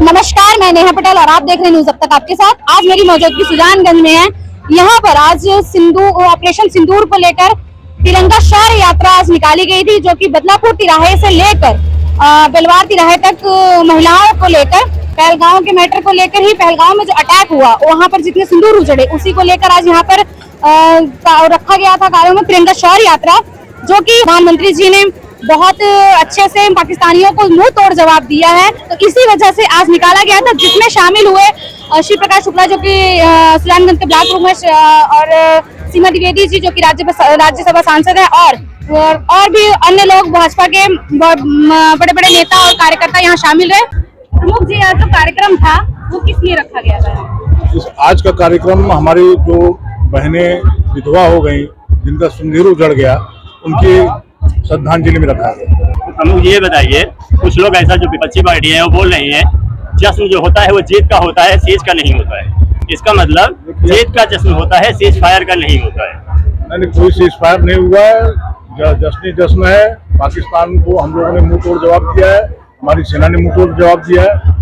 नमस्कार, मैं नेहा पटेल और आप देख रहे हैं न्यूज अब तक आपके साथ। आज मेरी मौजूदगी सुजानगंज में है। यहाँ पर आज ऑपरेशन सिंदूर को लेकर तिरंगा शौर्य यात्रा आज निकाली गई थी, जो कि बदलापुर तिराहे से लेकर बेलवार तिराहे तक महिलाओं को लेकर पहलगांव के मैटर को लेकर ही पहलगांव में जो अटैक हुआ वहाँ पर जितने सिंदूर उजड़े उसी को लेकर आज यहाँ पर रखा गया था कार्यों में तिरंगा शौर्य यात्रा, जो कि प्रधानमंत्री जी ने बहुत अच्छे से पाकिस्तानियों को मुंह तोड़ जवाब दिया है। तो इसी वजह से आज निकाला गया था, जिसमें शामिल हुए श्री प्रकाश शुक्ला जो कि सुजानगंज के ब्लॉक प्रमुख और सीमा द्विवेदी जी जो कि राज्यसभा सांसद है और भी अन्य लोग भाजपा के बड़े बड़े नेता और कार्यकर्ता यहाँ शामिल रहे। प्रमुख जी, आज जो कार्यक्रम था वो किस लिए रखा गया था? आज का कार्यक्रम हमारी जो बहनें विधवा हो गई, जिनका सिंदूर उजड़ गया, उनकी श्रद्धांजलि में रखा गया। तो प्रमुख जी ये बताइए, कुछ लोग ऐसा जो विपक्षी पार्टी है वो बोल रही है जश्न जो होता है वो जीत का होता है, सीज का नहीं होता है। इसका मतलब जीत का जश्न होता है, सीज फायर का नहीं होता है। नहीं, कोई सीज फायर नहीं हुआ है। जश्न जश्न है। पाकिस्तान को हम लोगों ने मुंह तोड़ जवाब दिया है, हमारी सेना ने मुंह तोड़ जवाब दिया है।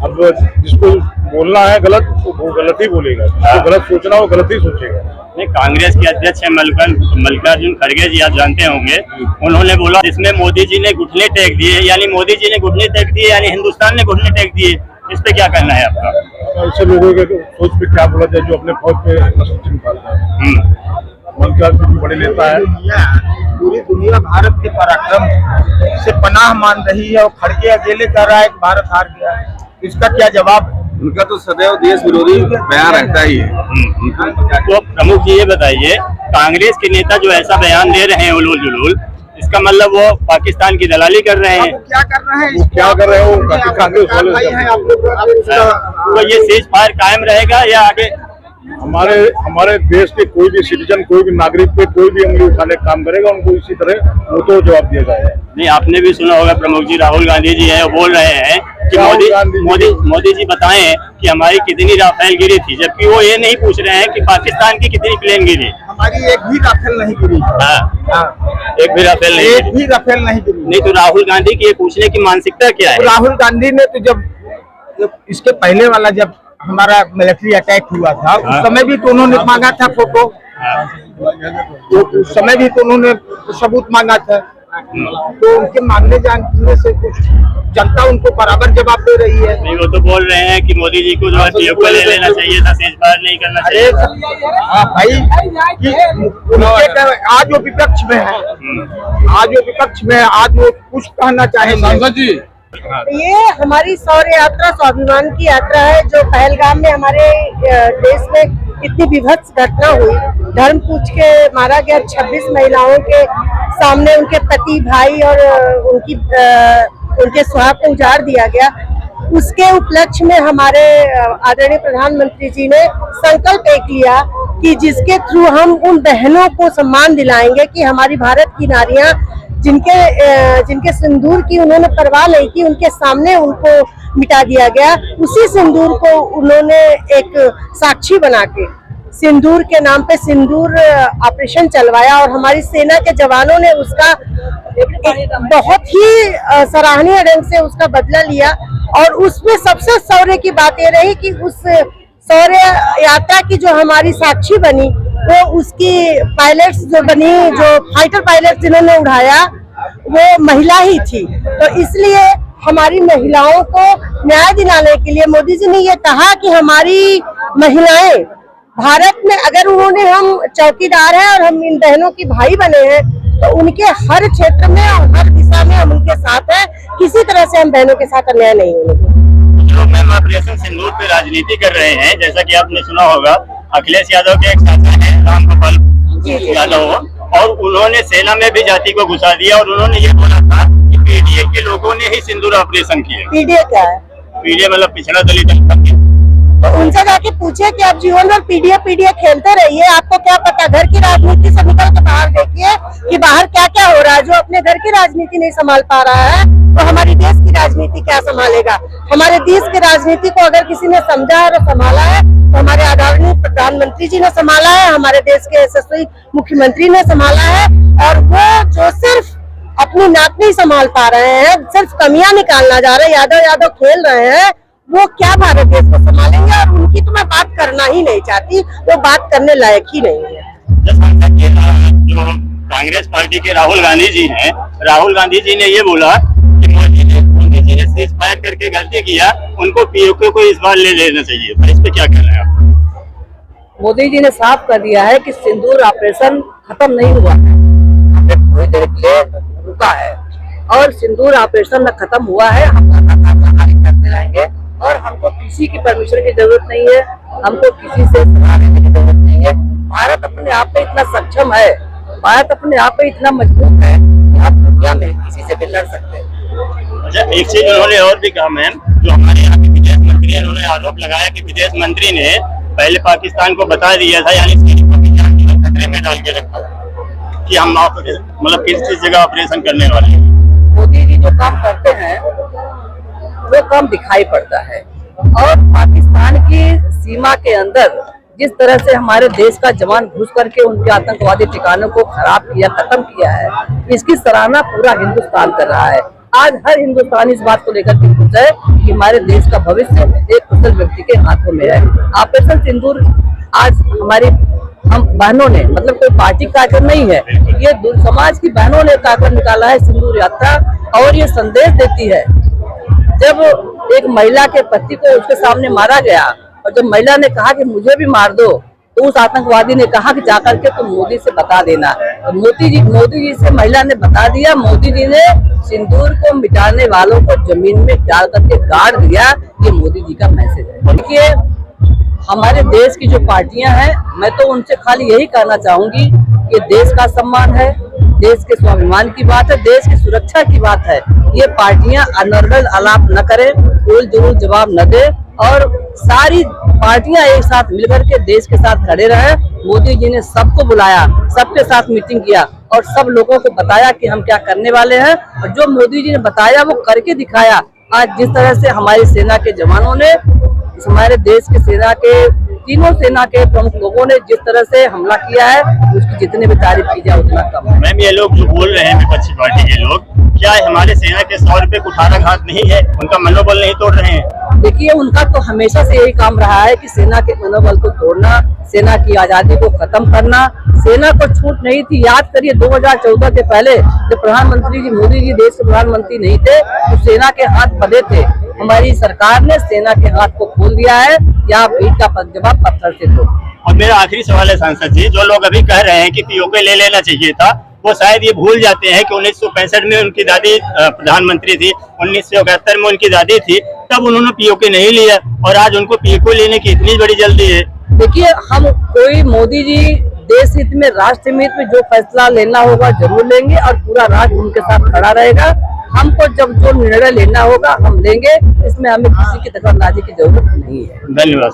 अब जिसको बोलना है गलत वो गलत ही बोलेगा, जिसको गलत सोचना वो गलत ही सोचेगा। नहीं, कांग्रेस के अध्यक्ष है मल्लिकार्जुन खड़गे जी, आप जानते होंगे, उन्होंने बोला इसमें मोदी जी ने घुटने टेक दिए, यानी मोदी जी ने घुटने टेक दिए यानी हिंदुस्तान ने घुटने टेक दिए। इस पे क्या कहना है आपका? ऐसे लोगों के सोच पे क्या बोला जाए जो अपने फौज पे नस्ल निकालता है। मल्लिकार्जुन बड़े नेता है। पूरी दुनिया भारत के पराक्रम से पनाह मान रही है और खड़गे अकेले कर रहा है कि भारत हार गया है। इसका क्या जवाब? उनका तो सदैव देश विरोधी बयान रहता ही है। तो प्रमुख जी ये बताइए, कांग्रेस के नेता जो ऐसा बयान दे रहे हैं उलूल जुलूल, इसका मतलब वो पाकिस्तान की दलाली कर रहे हैं। क्या कर रहे हैं? क्या कर रहे हो? कांग्रेस वाले तो ये सीज फायर कायम रहेगा या आगे? हमारे देश के कोई भी सिटीजन, कोई भी नागरिक पे कोई भी उंगली उठाने का काम करेगा, उनको इसी तरह वो तो जवाब दिया जाएगा। नहीं, आपने भी सुना होगा प्रमुख जी, राहुल गांधी जी है वो बोल रहे हैं कि मोदी जी बताएं कि हमारी कितनी राफेल गिरी थी, जबकि वो ये नहीं पूछ रहे हैं कि पाकिस्तान की कितनी प्लेन गिरी। हमारी एक भी राफेल नहीं गिरी। एक भी राफेल नहीं, एक भी राफेल नहीं गिरी। नहीं तो राहुल गांधी की ये पूछने की मानसिकता क्या है? राहुल गांधी ने तो जब इसके पहले वाला जब हमारा मिलिट्री अटैक हुआ था उस समय भी तो उन्होंने मांगा था फोटो, उस समय भी तो उन्होंने सबूत मांगा था। तो उनके मांगने जानने से कुछ जनता उनको बराबर जवाब दे रही है। नहीं, वो तो बोल रहे हैं कि मोदी जी को जो है पीएम को ले लेना चाहिए था, सीज फायर नहीं करना चाहिए। भाई आज वो विपक्ष में है, आज वो कुछ कहना चाहे। सांसद जी, ये हमारी शौर्य यात्रा स्वाभिमान की यात्रा है, जो पहलगाम में हमारे देश में इतनी विभत्स घटना हुई, धर्म पूछ के मारा गया 26 महिलाओं के सामने उनके पति भाई और उनके सुहाग को उजाड़ दिया गया। उसके उपलक्ष्य में हमारे आदरणीय प्रधानमंत्री जी ने संकल्प एक लिया कि जिसके थ्रू हम उन बहनों को सम्मान दिलाएंगे कि हमारी भारत की नारियां जिनके सिंदूर की उन्होंने परवाह नहीं की, उनके सामने उनको मिटा दिया गया। उसी सिंदूर को उन्होंने एक साक्षी बना के सिंदूर के नाम पे सिंदूर ऑपरेशन चलवाया और हमारी सेना के जवानों ने उसका बहुत ही सराहनीय ढंग से उसका बदला लिया। और उसमें सबसे शौर्य की बात ये रही कि उस शौर्य यात्रा की जो हमारी साक्षी बनी वो उसकी पायलट्स जो बनी, जो फाइटर पायलट जिन्होंने उड़ाया वो महिला ही थी। तो इसलिए हमारी महिलाओं को न्याय दिलाने के लिए मोदी जी ने ये कहा कि हमारी महिलाएं भारत में, अगर उन्होंने हम चौकीदार हैं और हम इन बहनों की भाई बने हैं, तो उनके हर क्षेत्र में और हर दिशा में हम उनके साथ हैं। किसी तरह से हम बहनों के साथ अन्याय नहीं होने देंगे। लोग मैम ऑपरेशन सिंदूर पे राजनीति कर रहे हैं, जैसा कि आपने सुना होगा अखिलेश यादव के एक साथी हैं रामगोपाल यादव, और उन्होंने सेना में भी जाति को घुसा दिया और उन्होंने ये बोला था कि पीडीए के लोगों ने ही सिंदूर ऑपरेशन किया। पीडीए क्या है? पीडीए मतलब पिछड़ा दलित। तो उनसे जाके पूछिए कि आप जीवन भर पीडीए खेलते रहिए, आपको क्या पता। घर की राजनीति से निकल के बाहर देखिए कि बाहर क्या क्या हो रहा है। जो अपने घर की राजनीति नहीं संभाल पा रहा है तो हमारी देश की राजनीति क्या संभालेगा? हमारे देश की राजनीति को अगर किसी ने समझा और संभाला है तो हमारे आदरणीय प्रधानमंत्री जी ने संभाला है, हमारे देश के यशस्वी मुख्यमंत्री ने संभाला है। और वो जो सिर्फ अपनी नाक नहीं संभाल पा रहे हैं, सिर्फ कमियां निकालना जा रहे हैं, यादव खेल रहे हैं, वो क्या भारत देश को संभालेंगे, और उनकी तो मैं बात करना ही नहीं चाहती, वो बात करने लायक ही नहीं है। जो कांग्रेस पार्टी के राहुल गांधी जी हैं, राहुल गांधी जी ने ये बोला कि मोदी जी ने सीज फायर करके गलती किया, उनको पीओके को इस बार ले लेना चाहिए। तो इस पे क्या कहना है आप? मोदी जी ने साफ कर दिया है कि सिंदूर ऑपरेशन खत्म नहीं हुआ है, थोड़ी देर के लिए रुका है, और सिंदूर ऑपरेशन न खत्म हुआ है। हम लगातार करते रहेंगे, और हमको किसी की परमिशन की जरूरत नहीं है, हमको किसी से सलाह लेने की जरूरत नहीं है। भारत अपने आप में इतना सक्षम है, भारत अपने आप में इतना मजबूत है कि आप दुनिया में किसी से भी लड़ सकते हैं। अच्छा, एक चीज उन्होंने और भी कहा मैम, जो हमारे यहाँ के विदेश मंत्री है, उन्होंने आरोप लगाया कि विदेश मंत्री ने पहले पाकिस्तान को बता दिया था, यानी सैनिकों की जान को खतरे में डाल के रखा कि हम मतलब किस जगह ऑपरेशन करने वाले हैं। मोदी जी जो काम करते हैं वो काम दिखाई पड़ता है, और पाकिस्तान की सीमा के अंदर जिस तरह से हमारे देश का जवान घुस करके उनके आतंकवादी ठिकानों को खराब किया, खत्म किया है, इसकी सराहना पूरा हिंदुस्तान कर रहा है। आज हर हिंदुस्तानी इस बात को लेकर के खुश है कि हमारे देश का भविष्य एक कुशल व्यक्ति के हाथों में है। ऑपरेशन सिंदूर आज हमारी हम बहनों ने, मतलब कोई पार्टी कार्यक्रम नहीं है, ये समाज की बहनों ने कार्यक्रम निकाला है सिंदूर यात्रा, और ये संदेश देती है, जब एक महिला के पति को उसके सामने मारा गया, और जब महिला ने कहा कि मुझे भी मार दो, तो उस आतंकवादी ने कहा कि जाकर के तुम मोदी से बता देना। तो मोदी जी से महिला ने बता दिया, मोदी जी ने सिंदूर को मिटाने वालों को जमीन में डाल करके गाड़ दिया। ये मोदी जी का मैसेज है। देखिए, हमारे देश की जो पार्टियां हैं, मैं तो उनसे खाली यही कहना चाहूंगी कि देश का सम्मान है, देश के स्वाभिमान की बात है, देश की सुरक्षा की बात है। ये पार्टियां अनर्गल आलाप न करें, उल जुल जवाब न दे, और सारी पार्टियां एक साथ मिलकर के देश के साथ खड़े रहे। मोदी जी ने सबको बुलाया, सबके साथ मीटिंग किया, और सब लोगों को बताया कि हम क्या करने वाले हैं, और जो मोदी जी ने बताया वो करके दिखाया। आज जिस तरह से हमारी सेना के जवानों ने, हमारे देश के सेना के तीनों सेना के प्रमुख लोगों ने जिस तरह से हमला किया है, उसकी जितनी भी तारीफ की जाए उतना कम है। मैम, ये लोग जो बोल रहे हैं विपक्षी पार्टी के लोग, क्या हमारे सेना के 100 रुपए कुठाराघात नहीं है? उनका मनोबल नहीं तोड़ रहे हैं? देखिए, उनका तो हमेशा से यही काम रहा है कि सेना के मनोबल को तोड़ना, सेना की आजादी को खत्म करना। सेना को छूट नहीं थी। याद करिए 2014 के पहले जब प्रधानमंत्री जी मोदी जी देश के प्रधानमंत्री नहीं थे, तो सेना के हाथ बंधे थे। हमारी सरकार ने सेना के हाथ को खोल दिया है। यहाँ ईंट का जवाब पत्थर से दो। और मेरा आखिरी सवाल है सांसद जी, जो लोग अभी कह रहे हैं कि पीओके ले लेना चाहिए था, वो शायद ये भूल जाते हैं कि 1965 में उनकी दादी प्रधानमंत्री थी, 1971 में उनकी दादी थी, तब उन्होंने पीओके नहीं लिया, और आज उनको पीओके लेने की इतनी बड़ी जल्दी है। देखिए, हम कोई मोदी जी देश हित में, राष्ट्र हित में जो फैसला लेना होगा जरूर लेंगे, और पूरा राष्ट्र उनके साथ खड़ा रहेगा। हमको जब जो निर्णय लेना होगा हम लेंगे, इसमें हमें किसी की दखलंदाजी की जरूरत नहीं है। धन्यवाद।